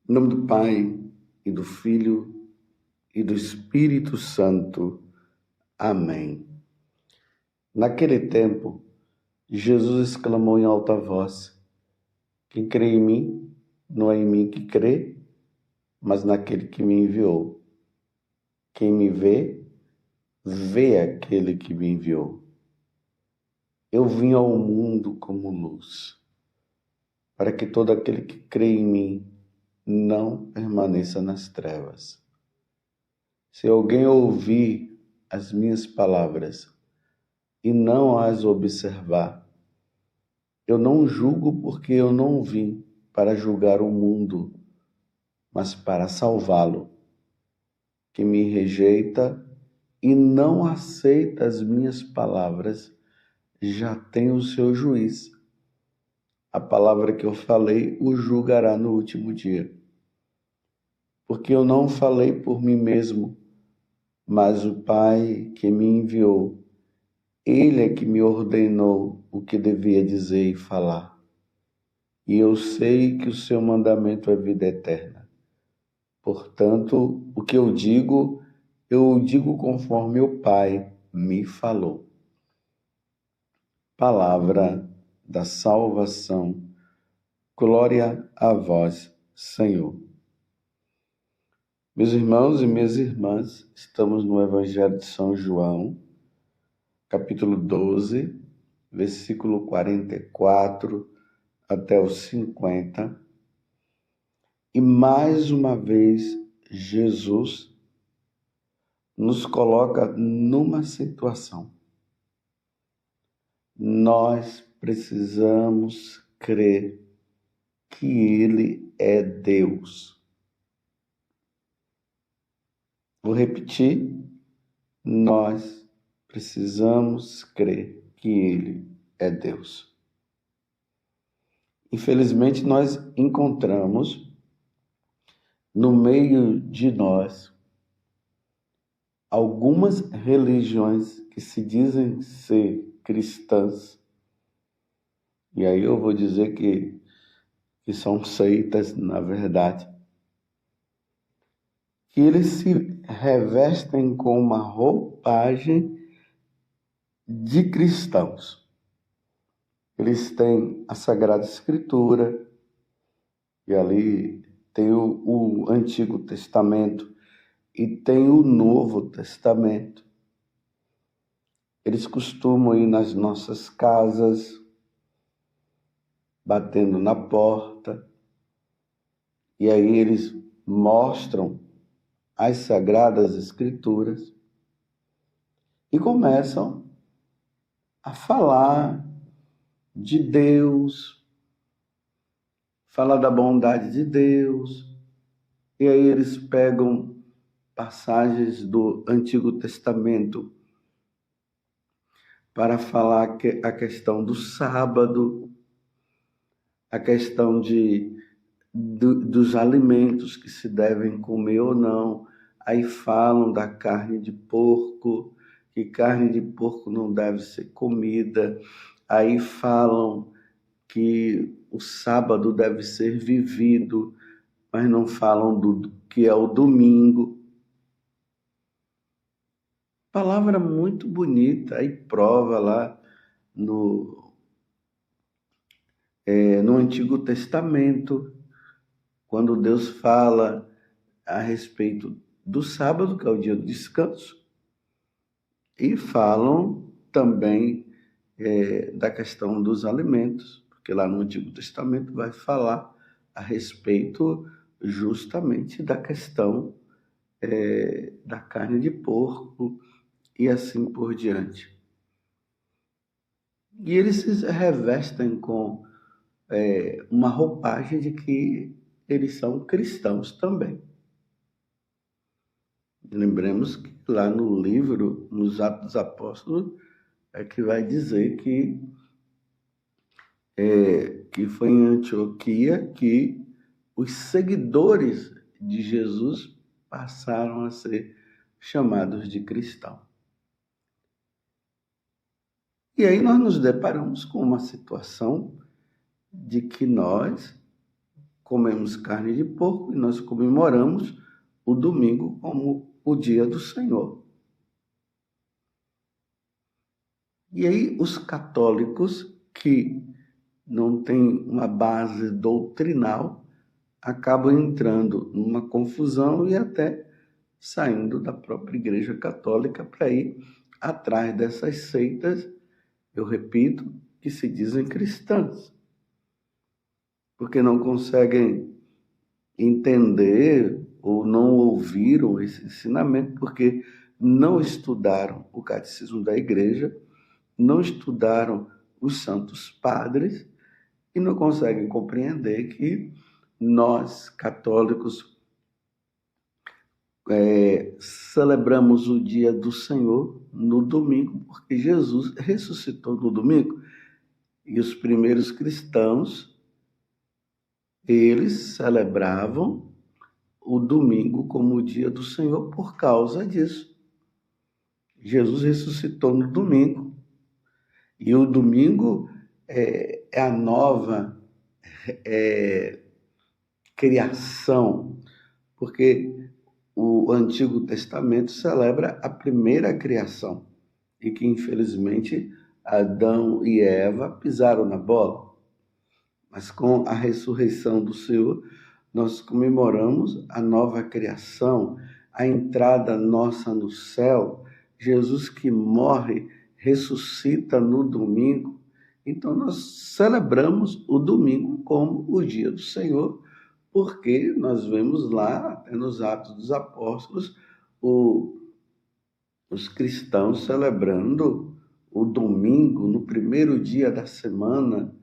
Em nome do Pai, e do Filho, e do Espírito Santo. Amém. Naquele tempo, Jesus exclamou em alta voz: quem crê em mim, não é em mim que crê, mas naquele que me enviou. Quem me vê, vê aquele que me enviou. Eu vim ao mundo como luz, para que todo aquele que crê em mim não permaneça nas trevas. Se alguém ouvir as minhas palavras e não as observar, eu não julgo, porque eu não vim para julgar o mundo, mas para salvá-lo. Quem me rejeita e não aceita as minhas palavras já tem o seu juiz. A palavra que eu falei o julgará no último dia. Porque eu não falei por mim mesmo, mas o Pai que me enviou, Ele é que me ordenou o que devia dizer e falar. E eu sei que o seu mandamento é vida eterna. Portanto, o que eu digo conforme o Pai me falou. Palavra da salvação. Glória a vós, Senhor. Meus irmãos e minhas irmãs, estamos no Evangelho de São João, capítulo 12, versículo 44 até o 50. E mais uma vez, Jesus nos coloca numa situação. Nós precisamos crer que Ele é Deus. Vou repetir, nós precisamos crer que Ele é Deus. Infelizmente, nós encontramos no meio de nós algumas religiões que se dizem ser cristãs, e aí eu vou dizer que são seitas, na verdade, que eles se revestem com uma roupagem de cristãos. Eles têm a Sagrada Escritura, e ali tem o Antigo Testamento e tem o Novo Testamento. Eles costumam ir nas nossas casas, batendo na porta, e aí eles mostram as Sagradas Escrituras e começam a falar de Deus, falar da bondade de Deus, e aí eles pegam passagens do Antigo Testamento para falar a questão do sábado, a questão dos alimentos que se devem comer ou não. Aí falam da carne de porco, que carne de porco não deve ser comida. Aí falam que o sábado deve ser vivido, mas não falam do que é o domingo. Palavra muito bonita, aí prova lá no Antigo Testamento, quando Deus fala a respeito do sábado, que é o dia do descanso, e falam também da questão dos alimentos, porque lá no Antigo Testamento vai falar a respeito justamente da questão da carne de porco e assim por diante. E eles se revestem com uma roupagem de que eles são cristãos também. Lembremos que lá no livro, nos Atos dos Apóstolos, que vai dizer que foi em Antioquia que os seguidores de Jesus passaram a ser chamados de cristão. E aí nós nos deparamos com uma situação de que nós comemos carne de porco e nós comemoramos o domingo como o dia do Senhor. E aí os católicos que não têm uma base doutrinal acabam entrando numa confusão e até saindo da própria Igreja Católica para ir atrás dessas seitas, eu repito, que se dizem cristãs, porque não conseguem entender ou não ouviram esse ensinamento, porque não estudaram o catecismo da Igreja, não estudaram os santos padres e não conseguem compreender que nós, católicos, celebramos o dia do Senhor no domingo, porque Jesus ressuscitou no domingo. E os primeiros cristãos, eles celebravam o domingo como o dia do Senhor por causa disso. Jesus ressuscitou no domingo. E o domingo é a nova criação, porque o Antigo Testamento celebra a primeira criação e que, infelizmente, Adão e Eva pisaram na bola. Mas com a ressurreição do Senhor, nós comemoramos a nova criação, a entrada nossa no céu, Jesus que morre, ressuscita no domingo. Então nós celebramos o domingo como o dia do Senhor, porque nós vemos lá, até nos Atos dos Apóstolos, os cristãos celebrando o domingo, no primeiro dia da semana.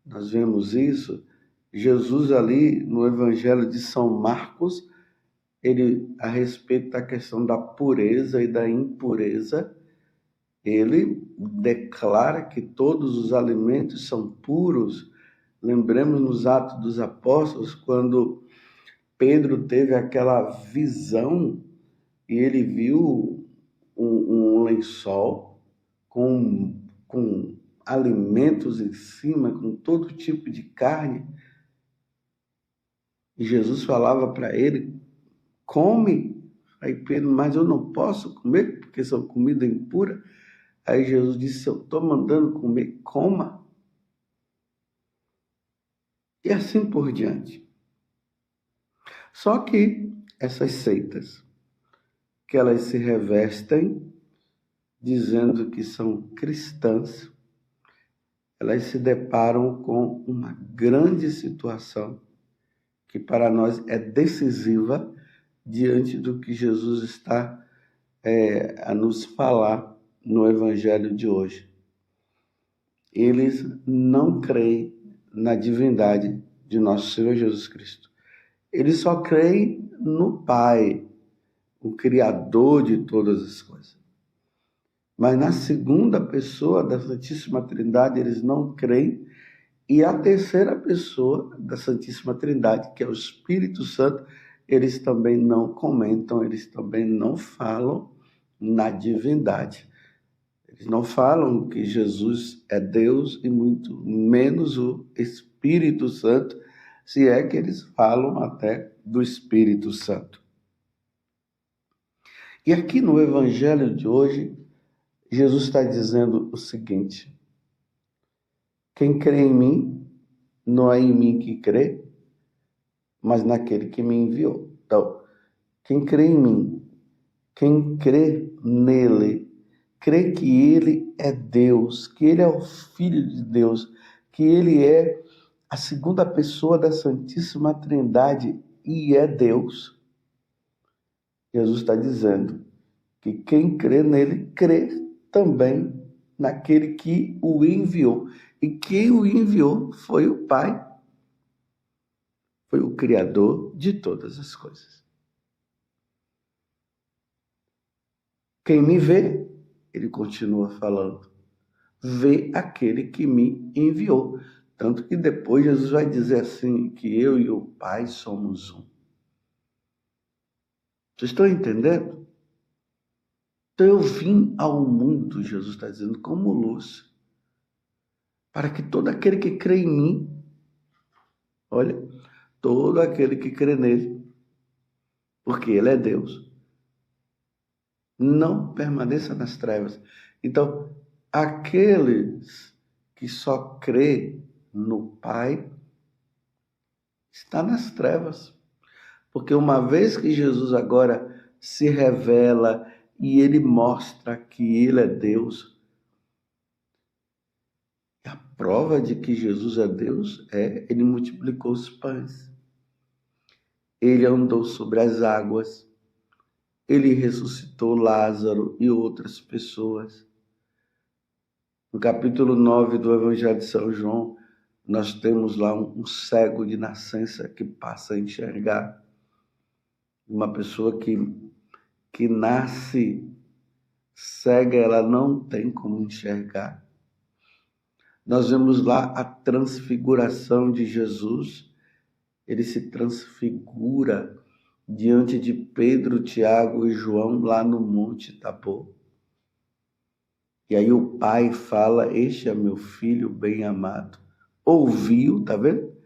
Nós vemos isso. Jesus ali no Evangelho de São Marcos, ele, a respeito da questão da pureza e da impureza, ele declara que todos os alimentos são puros. Lembremos nos Atos dos Apóstolos, quando Pedro teve aquela visão e ele viu um lençol com alimentos em cima, com todo tipo de carne. E Jesus falava para ele, come. Aí Pedro, mas eu não posso comer porque são comida impura. Aí Jesus disse, eu estou mandando comer, coma. E assim por diante. Só que essas seitas, que elas se revestem dizendo que são cristãs, elas se deparam com uma grande situação que para nós é decisiva diante do que Jesus está a nos falar no Evangelho de hoje. Eles não creem na divindade de nosso Senhor Jesus Cristo. Eles só creem no Pai, o Criador de todas as coisas. Mas na segunda pessoa da Santíssima Trindade eles não creem, e a terceira pessoa da Santíssima Trindade, que é o Espírito Santo, eles também não comentam, eles também não falam na divindade. Eles não falam que Jesus é Deus e muito menos o Espírito Santo, se é que eles falam até do Espírito Santo. E aqui no Evangelho de hoje, Jesus está dizendo o seguinte: quem crê em mim, não é em mim que crê, mas naquele que me enviou. Então, quem crê em mim, quem crê nele, crê que ele é Deus, que ele é o Filho de Deus, que ele é a segunda pessoa da Santíssima Trindade e é Deus. Jesus está dizendo que quem crê nele, crê também naquele que o enviou. E quem o enviou foi o Pai. Foi o Criador de todas as coisas. Quem me vê, ele continua falando, vê aquele que me enviou. Tanto que depois Jesus vai dizer assim, que eu e o Pai somos um. Vocês estão entendendo? Então eu vim ao mundo, Jesus está dizendo, como luz, para que todo aquele que crê em mim, olha, todo aquele que crê nele, porque ele é Deus, não permaneça nas trevas. Então, aqueles que só crê no Pai está nas trevas. Porque uma vez que Jesus agora se revela e ele mostra que ele é Deus, a prova de que Jesus é Deus é ele multiplicou os pães. Ele andou sobre as águas. Ele ressuscitou Lázaro e outras pessoas. No capítulo 9 do Evangelho de São João, nós temos lá um cego de nascença que passa a enxergar. Uma pessoa que nasce cega, ela não tem como enxergar. Nós vemos lá a transfiguração de Jesus. Ele se transfigura diante de Pedro, Tiago e João lá no Monte Tabor. E aí o pai fala: este é meu filho bem amado. Ouviu, tá vendo?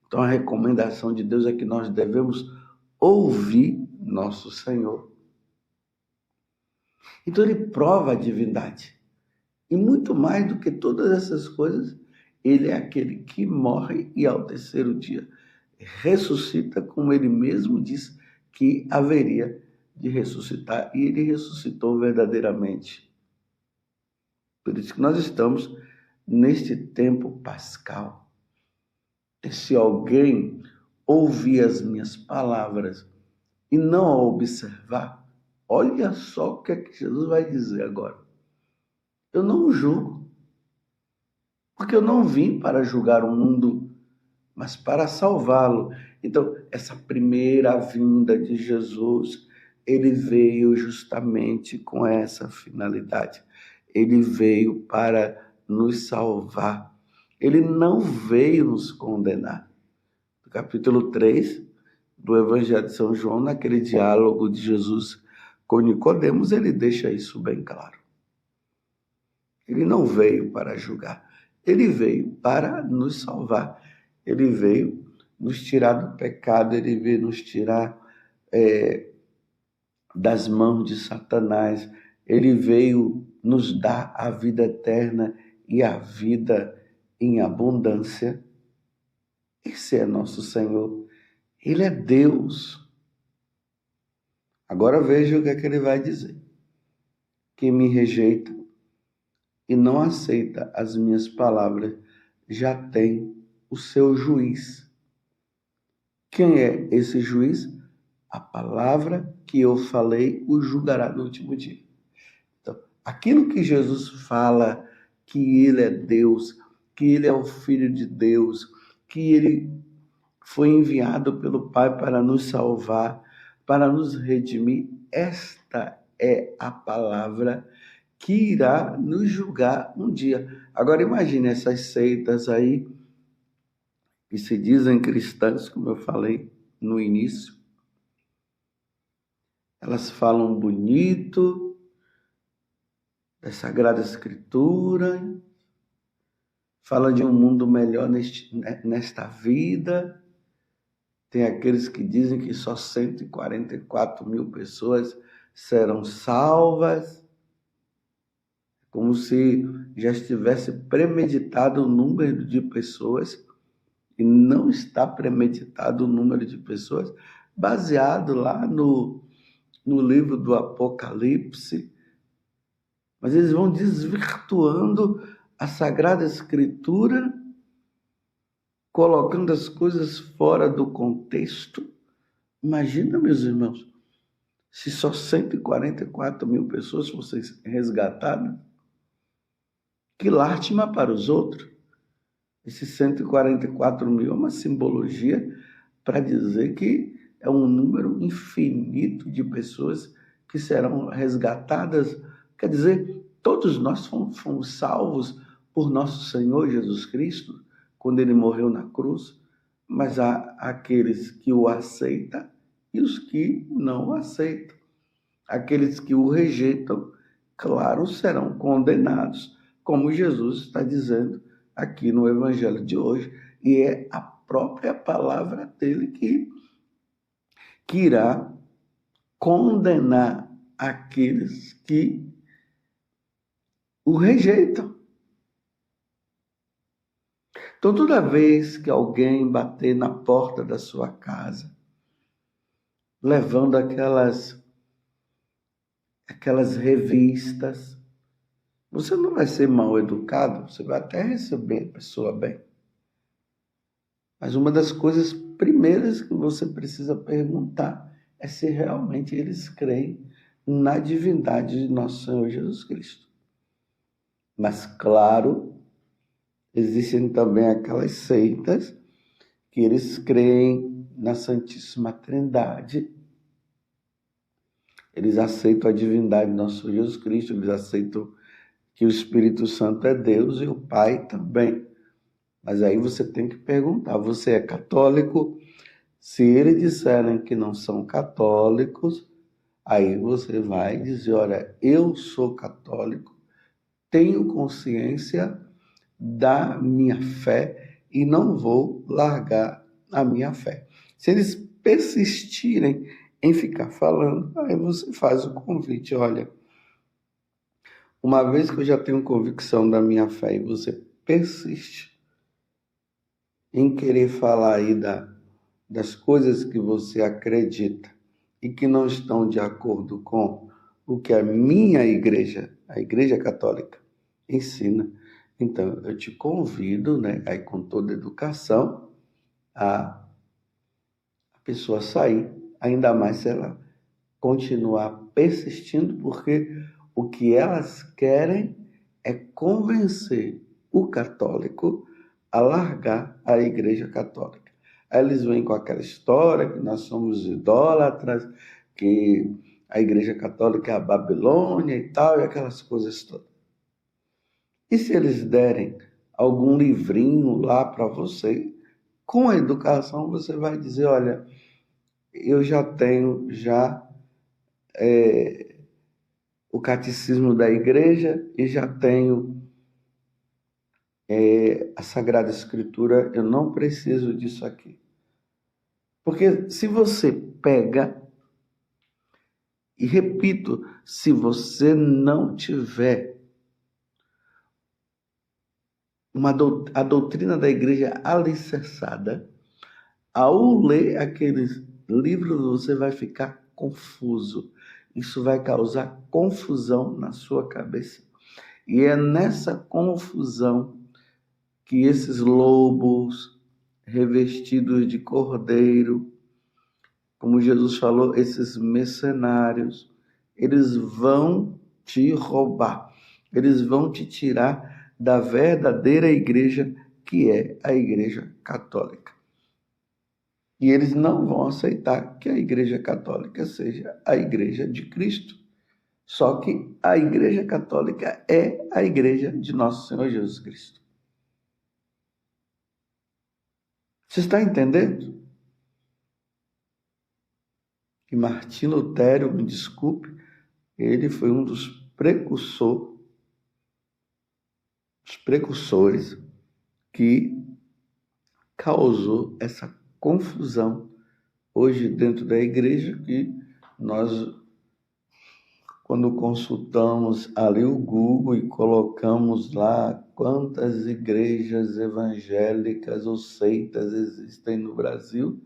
Então a recomendação de Deus é que nós devemos ouvir nosso Senhor. Então ele prova a divindade. E muito mais do que todas essas coisas, ele é aquele que morre e ao terceiro dia ressuscita, como ele mesmo disse que haveria de ressuscitar. E ele ressuscitou verdadeiramente. Por isso que nós estamos neste tempo pascal. E se alguém ouvir as minhas palavras e não a observar, olha só o que é que Jesus vai dizer agora. Eu não o julgo, porque eu não vim para julgar o mundo, mas para salvá-lo. Então, essa primeira vinda de Jesus, ele veio justamente com essa finalidade. Ele veio para nos salvar. Ele não veio nos condenar. No capítulo 3 do Evangelho de São João, naquele diálogo de Jesus com Nicodemos, ele deixa isso bem claro. Ele não veio para julgar. Ele veio para nos salvar. Ele veio nos tirar do pecado. Ele veio nos tirar das mãos de Satanás. Ele veio nos dar a vida eterna e a vida em abundância. Esse é nosso Senhor. Ele é Deus. Agora veja o que é que ele vai dizer. Quem me rejeita e não aceita as minhas palavras já tem o seu juiz. Quem é esse juiz? A palavra que eu falei o julgará no último dia. Então, aquilo que Jesus fala, que ele é Deus, que ele é o Filho de Deus, que ele foi enviado pelo Pai para nos salvar, para nos redimir, esta é a palavra que irá nos julgar um dia. Agora imagine essas seitas aí, que se dizem cristãs, como eu falei no início. Elas falam bonito da Sagrada Escritura, falam de um mundo melhor nesta vida. Tem aqueles que dizem que só 144 mil pessoas serão salvas, como se já estivesse premeditado o número de pessoas, e não está premeditado o número de pessoas, baseado lá no livro do Apocalipse. Mas eles vão desvirtuando a Sagrada Escritura, colocando as coisas fora do contexto. Imagina, meus irmãos, se só 144 mil pessoas fossem resgatadas, que lástima para os outros. Esses 144 mil é uma simbologia para dizer que é um número infinito de pessoas que serão resgatadas. Quer dizer, todos nós fomos salvos por nosso Senhor Jesus Cristo, quando ele morreu na cruz, mas há aqueles que o aceitam e os que não o aceitam. Aqueles que o rejeitam, claro, serão condenados, como Jesus está dizendo aqui no Evangelho de hoje, e é a própria palavra dele que irá condenar aqueles que o rejeitam. Então, toda vez que alguém bater na porta da sua casa, levando aquelas revistas, você não vai ser mal educado, você vai até receber a pessoa bem. Mas uma das coisas primeiras que você precisa perguntar é se realmente eles creem na divindade de nosso Senhor Jesus Cristo. Mas, claro, existem também aquelas seitas que eles creem na Santíssima Trindade. Eles aceitam a divindade de nosso Senhor Jesus Cristo, eles aceitam que o Espírito Santo é Deus e o Pai também. Mas aí você tem que perguntar, você é católico? Se eles disserem que não são católicos, aí você vai dizer, olha, eu sou católico, tenho consciência da minha fé e não vou largar a minha fé. Se eles persistirem em ficar falando, aí você faz o convite, olha, uma vez que eu já tenho convicção da minha fé e você persiste em querer falar aí das coisas que você acredita e que não estão de acordo com o que a minha igreja, a Igreja Católica, ensina, então eu te convido, né, aí com toda educação, a pessoa sair, ainda mais se ela continuar persistindo, porque o que elas querem é convencer o católico a largar a Igreja Católica. Aí eles vêm com aquela história que nós somos idólatras, que a Igreja Católica é a Babilônia e tal, e aquelas coisas todas. E se eles derem algum livrinho lá para você, com a educação você vai dizer, olha, eu já tenho o catecismo da igreja e já tenho a Sagrada Escritura, eu não preciso disso aqui. Porque se você pega, e repito, se você não tiver a doutrina da igreja alicerçada, ao ler aqueles livros você vai ficar confuso. Isso vai causar confusão na sua cabeça. E é nessa confusão que esses lobos revestidos de cordeiro, como Jesus falou, esses mercenários, eles vão te roubar. Eles vão te tirar da verdadeira igreja, que é a Igreja Católica. E eles não vão aceitar que a Igreja Católica seja a Igreja de Cristo. Só que a Igreja Católica é a Igreja de Nosso Senhor Jesus Cristo. Você está entendendo? E Martinho Lutero, me desculpe, ele foi um dos precursores que causou essa confusão hoje dentro da igreja, que nós, quando consultamos ali o Google e colocamos lá quantas igrejas evangélicas ou seitas existem no Brasil,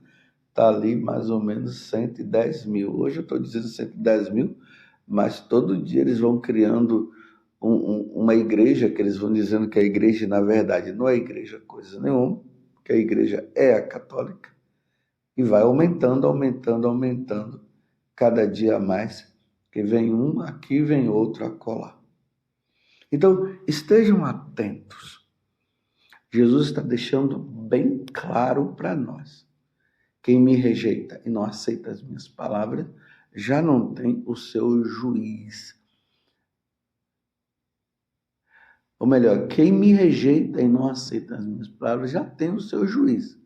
está ali mais ou menos 110 mil. Hoje eu estou dizendo 110 mil, mas todo dia eles vão criando uma igreja, que eles vão dizendo que a igreja, na verdade, não é igreja coisa nenhuma, que a igreja é a católica, e vai aumentando, cada dia mais, que vem um aqui, vem outro acolá. Então, estejam atentos. Jesus está deixando bem claro para nós. Quem me rejeita e não aceita as minhas palavras, já não tem o seu juiz. Ou melhor, quem me rejeita e não aceita as minhas palavras, já tem o seu juiz.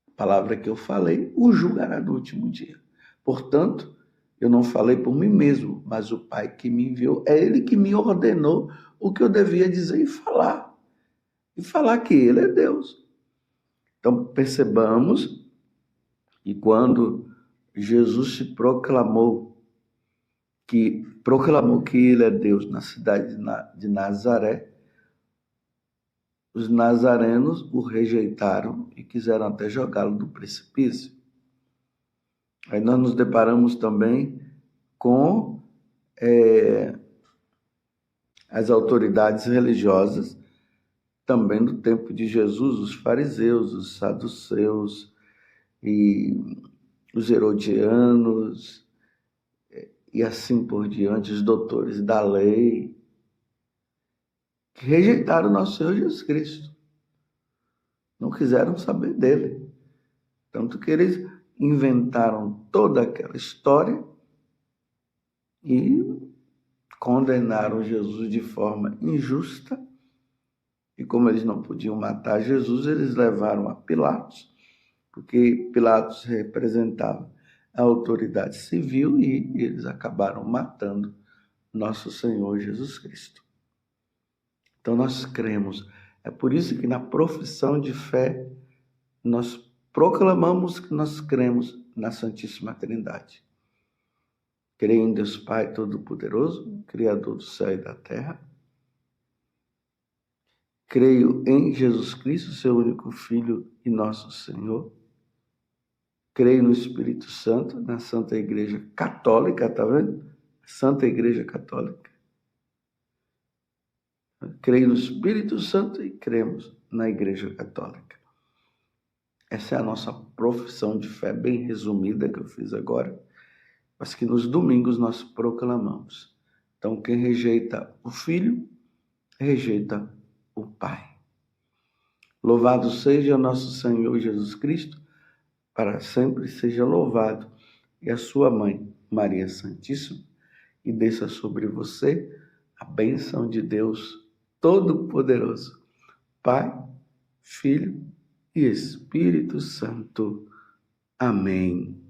A palavra que eu falei, o julgará no último dia. Portanto, eu não falei por mim mesmo, mas o Pai que me enviou, é Ele que me ordenou o que eu devia dizer e falar. E falar que Ele é Deus. Então, percebamos que quando Jesus se proclamou que ele é Deus na cidade de Nazaré, os nazarenos o rejeitaram e quiseram até jogá-lo do precipício. Aí nós nos deparamos também com as autoridades religiosas, também do tempo de Jesus, os fariseus, os saduceus e os herodianos, e assim por diante, os doutores da lei, que rejeitaram o nosso Senhor Jesus Cristo. Não quiseram saber dele. Tanto que eles inventaram toda aquela história e condenaram Jesus de forma injusta. E como eles não podiam matar Jesus, eles levaram a Pilatos, porque Pilatos representava a autoridade civil e eles acabaram matando nosso Senhor Jesus Cristo. Então nós cremos. É por isso que na profissão de fé nós proclamamos que nós cremos na Santíssima Trindade. Creio em Deus Pai Todo-Poderoso, Criador do céu e da terra. Creio em Jesus Cristo, seu único Filho e nosso Senhor. Creio no Espírito Santo, na Santa Igreja Católica, tá vendo? Santa Igreja Católica. Creio no Espírito Santo e cremos na Igreja Católica. Essa é a nossa profissão de fé, bem resumida, que eu fiz agora, mas que nos domingos nós proclamamos. Então, quem rejeita o Filho, rejeita o Pai. Louvado seja nosso Senhor Jesus Cristo, para sempre seja louvado, e a sua mãe, Maria Santíssima, e desça sobre você a bênção de Deus Todo-Poderoso, Pai, Filho e Espírito Santo. Amém.